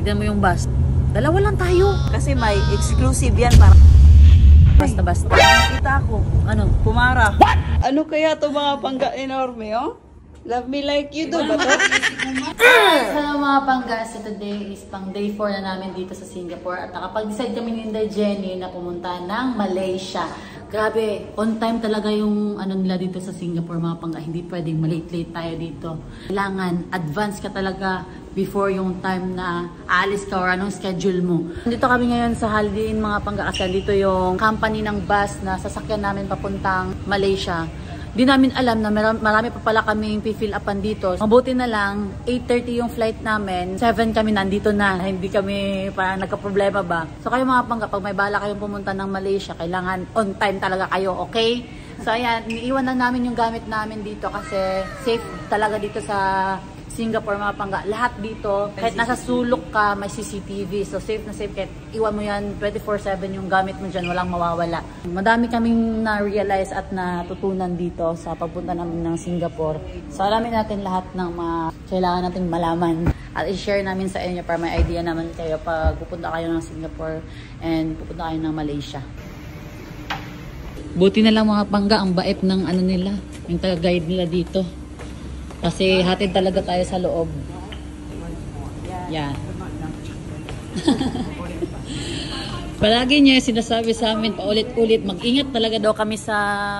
tignan mo yung bus. Dalawa lang tayo. Kasi may exclusive yan para basta-basta. Kita ko. Ano? Pumara. What? Ano kaya to mga pangga enorme, oh? Love me like you do ba to? Hello mga pangga. So today is pang day 4 na namin dito sa Singapore. At nakapag-decide kami ni Inday Jenny na pumunta ng Malaysia. Grabe, on time talaga yung ano nila dito sa Singapore mga pangga. Hindi pwedeng malate-late tayo dito. Kailangan advance ka talaga before yung time na aalis ka or anong schedule mo. Dito kami ngayon sa Holiday Inn mga pangga kasi dito yung company ng bus na sasakyan namin papuntang Malaysia. Di namin alam na marami pa pala kaming fill upan dito. Mabuti na lang, 8:30 yung flight namin. 7 kami nandito na. Hindi kami parang nagka-problema ba. So kayo mga pangga, pag may bala kayong pumunta ng Malaysia, kailangan on time talaga kayo, okay? So ayan, iniiwan na namin yung gamit namin dito kasi safe talaga dito sa Singapore mga pangga. Lahat dito, kahit nasa sulok ka, may CCTV. So safe na safe. Kahit iwan mo yan 24/7 yung gamit mo dyan, walang mawawala. Madami kaming na-realize at natutunan dito sa pagpunta namin ng Singapore. So alamin natin lahat ng mga kailangan natin malaman. At i-share namin sa inyo para may idea naman kayo pag pupunta kayo ng Singapore and pupunta kayo ng Malaysia. Buti na lang mga pangga, ang bait ng ano nila, yung taga-guide nila dito. Kasi hatid talaga tayo sa loob. Yan. Palagi niya sinasabi sa amin paulit-ulit, mag-ingat talaga daw kami sa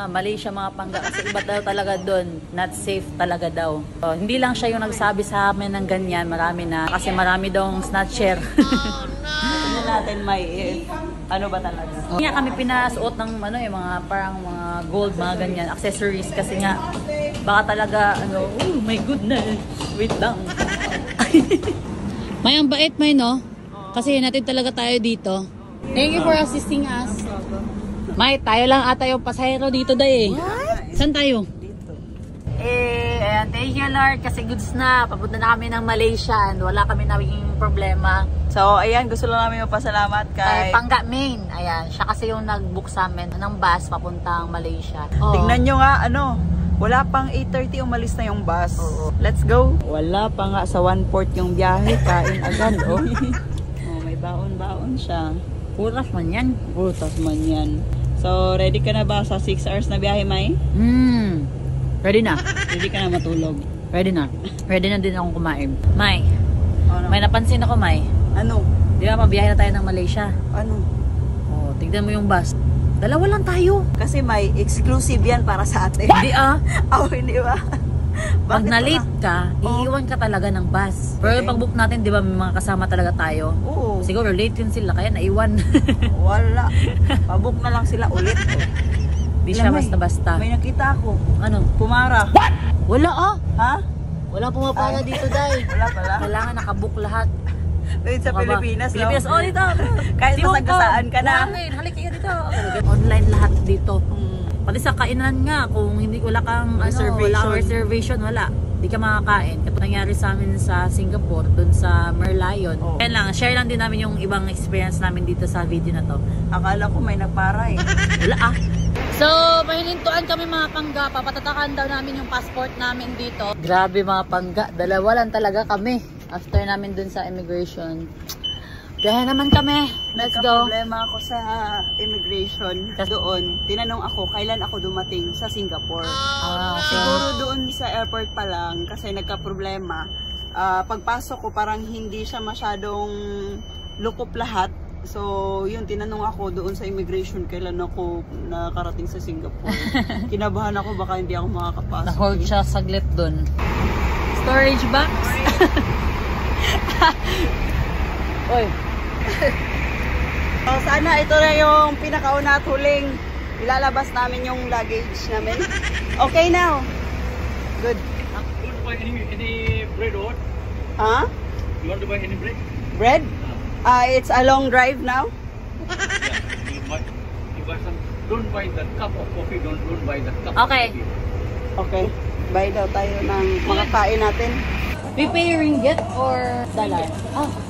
Malaysia mga pangga kasi iba daw talaga doon, not safe talaga daw. So, hindi lang siya yung nagsabi sa amin ng ganyan, marami na kasi marami daw snatcher. Hindi natin may ano ba talaga? Hindi nga kami pinasuot ng ano, yung mga parang mga gold, mga ganyan, accessories kasi nga baka talaga ano, oh my goodness, wait lang. May ang bait may no? Kasi natin talaga tayo dito. Thank you for assisting us. May, tayo lang ata yung pasahero dito day. What? Saan tayo? Dito. Ayan, thank you Lord kasi goods na. Papunta na kami ng Malaysia and wala kami naging problema. So, ayan, gusto lang namin magpasalamat kay Pangga Main. Ayan, siya kasi yung nag-book sa amin ng bus papuntang Malaysia. Tingnan nyo nga, ano, wala pang 8:30 umalis na yung bus. Let's go. Wala pa nga sa 1/4 yung biyahe, kain agad, oh. Oh, may baon-baon siya. Puras man yan. Butas man yan. So, ready ka na ba sa 6 hours na biyahe, May? Ready na. Ready ka na matulog? Ready na. Ready na din akong kumain. May, Ano? may napansin ako, May. Ano? Di ba, mabiyahe na tayo ng Malaysia. Ano? Oh, tignan mo yung bus. Dalawa lang tayo. Kasi may exclusive yan para sa atin. Hindi ah. Oh, hindi ba? Pag na-late ka, iiwan ka talaga ng bus. Pero yung pag-book natin, di ba, may mga kasama talaga tayo. Oo. Siguro late yun sila, kaya naiwan. Wala. Pabook na lang sila ulit. Di siya basta-basta. May nakita ako. Ano? Pumara. What? Wala ah. Ha? Wala pumapala dito, Day. Wala pala. Kailangan nakabook lahat. Dito sa Pilipinas, no? Pilipinas, oh dito. Kahit nasagkasaan ka na. Halik kayo dito. Online lahat dito. Pati sa kainan nga, kung hindi wala kang reservation, wala. Hindi ka makakain. Ito nangyari sa amin sa Singapore, dun sa Merlion. Yan lang, share lang din namin yung ibang experience namin dito sa video na to. Akala ko may nagpara eh. Wala ah. So, mahinintuan kami mga pangga. Papatatakan daw namin yung passport namin dito. Grabe mga pangga. Dalawa lang talaga kami. After namin dun sa immigration. Kaya naman kami. Let's go. Problema ako sa immigration. Doon, tinanong ako kailan ako dumating sa Singapore. Okay. Siguro doon sa airport pa lang kasi nagka-problema. Pagpasok ko parang hindi siya masyadong lukop lahat. So, yun, tinanong ako doon sa immigration kailan ako nakarating sa Singapore. Kinabahan ako baka hindi ako makakapasok. Na-hold siya saglit doon. Storage box? Oy. So, sana ito na yung pinakauna at huling ilalabas namin yung luggage namin. Okay now. Good. You want to buy any bread or what? Huh? You want to buy any bread? Bread? It's a long drive now. Yeah, you buy some. Don't buy the cup of coffee. Don't buy the cup. Okay. Of coffee. Okay. Buy daw tayo ng makakain natin. We pay ringgit or dollar?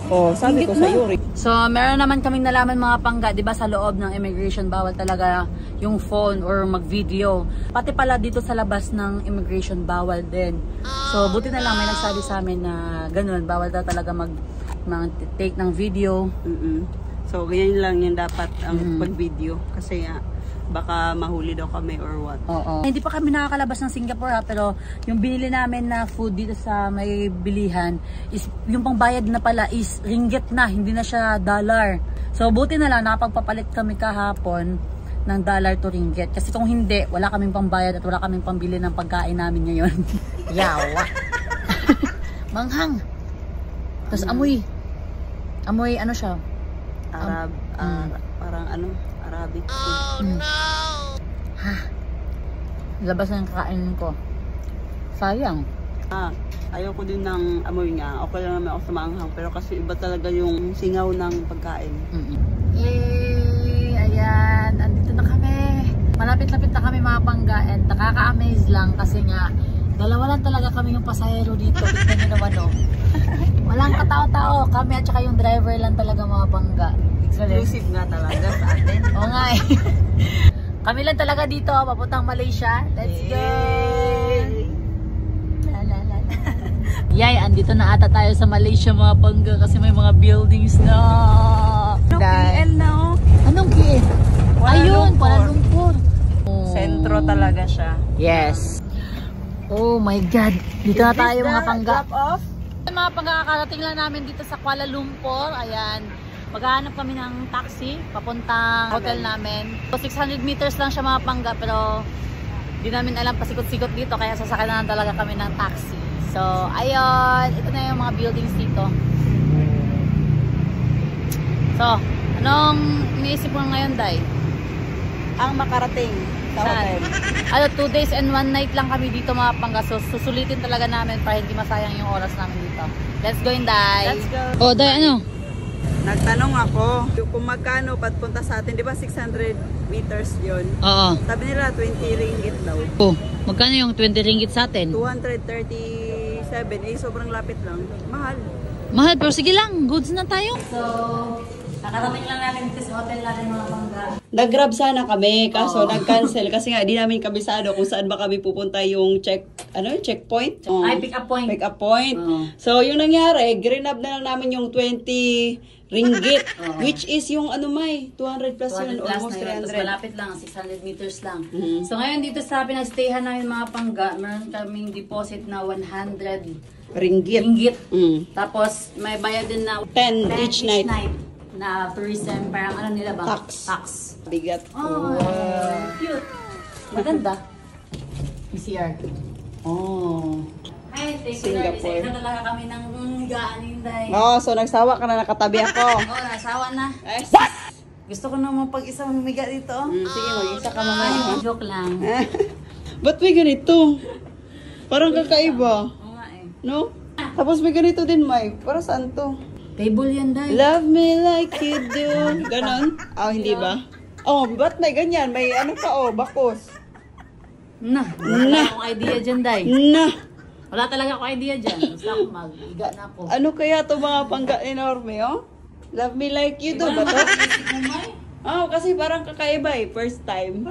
Oh, sabi ko sa iyo. So, meron naman kaming nalaman mga pangga, 'di ba, sa loob ng immigration bawal talaga yung phone or mag-video. Pati pala dito sa labas ng immigration bawal din. So, buti na lang may nagsabi sa amin na ganun, bawal daw talaga take ng video. So, ganyan lang yung dapat ang pag-video. Kasi baka mahuli daw kami or what. Oo. Hindi pa kami nakakalabas ng Singapore ha, pero yung binili namin na food dito sa may bilihan is yung pangbayad na pala is ringgit na, hindi na siya dollar. So buti na lang nakapagpapalit kami kahapon ng dollar to ringgit. Kasi kung hindi, wala kaming pambayad at wala kaming pambili ng pagkain namin ngayon. Yawa. Manghang. Tapos amoy ano siya? Parang Arabic food. Oh no! Ha? Labas na yung kakainin ko. Sayang. Ayoko din ng amoy niya. Okay lang naman ako sa maanghang. Pero kasi iba talaga yung singaw ng pagkain. Yay! Ayan, andito na kami. Malapit-lapit na kami mga pangga. And nakaka-amaze lang kasi nga dalawa lang talaga kami yung pasahero dito. Tignan nyo naman walang katao-tao. Kami at saka yung driver lang talaga mga pangga. Exclusive nga talaga sa atin. Oo nga eh. Kami lang talaga dito, papuntang Malaysia. Let's go! Yay, andito na ata tayo sa Malaysia mga pangga kasi may mga buildings na. Anong KL na Anong KL? Ayun, Kuala Lumpur. Sentro talaga siya. Yes. Oh my God. Dito na tayo mga pangga. Drop off? Mga pangga, kakarating lang namin dito sa Kuala Lumpur. Ayan. Maghahanap kami ng taxi papuntang hotel namin. So 600 meters lang siya mga pangga pero di namin alam pasikot-sikot dito kaya sasakay na lang talaga kami ng taxi. So ayun, ito na yung mga buildings dito. So, anong iniisip mo ngayon, Day? Ang makarating sa hotel. 2 days and 1 night lang kami dito mga pangga. So susulitin talaga namin para hindi masayang yung oras namin dito. Let's go in, Day. Let's go. Oh, Day, ano? Nagtanong ako kung magkano papunta sa atin, di ba 600 meters yun? Oo. Sabi nila 20 ringgit daw. Oh, magkano yung 20 ringgit sa atin? 237, sobrang lapit lang. Mahal. Mahal, pero sige lang, goods na tayo. So, nakarating lang namin dito sa hotel natin mga pangga. Nag-grab sana kami, kaso nag-cancel kasi nga di namin kabisado kung saan ba kami pupunta yung checkpoint. Ay, pick up point. Pick up point. So, yung nangyari, grab na lang namin yung 20 ringgit, which is yung 200 plus 200 yun, plus almost na yun. 300. Tapos malapit lang, 600 meters lang. So ngayon dito sa pinagstayhan namin mga pangga, meron kaming deposit na 100 Ringgit. Tapos may bayad din na 10 each night. Na tourism, parang ano nila ba? Tax. Bigat. Oh, cute. Maganda. PCR. Oh. Ay, thank you Singapore. Lord. Isa talaga kami ng gaaninday. So nagsawa ka na, nakatabi ako. Nasawa na. What? Gusto ko naman pag-isa humiga dito. Sige, mag-isa ka mamaya. Joke lang. Ba't may ganito? Parang kakaiba. Oo nga eh. No? Tapos may ganito din, Mike. Para saan to? Table yan, Day. Love me like you do. Ganon? Hindi ba? Oh, ba't may ganyan? May bakos. Wala akong idea dyan, Day. Wala talaga akong idea dyan. Basta ako mag-iga na ako. Ano kaya to mga pangga enorme, oh? Love me like you do ba to? Kasi parang kakaiba First time.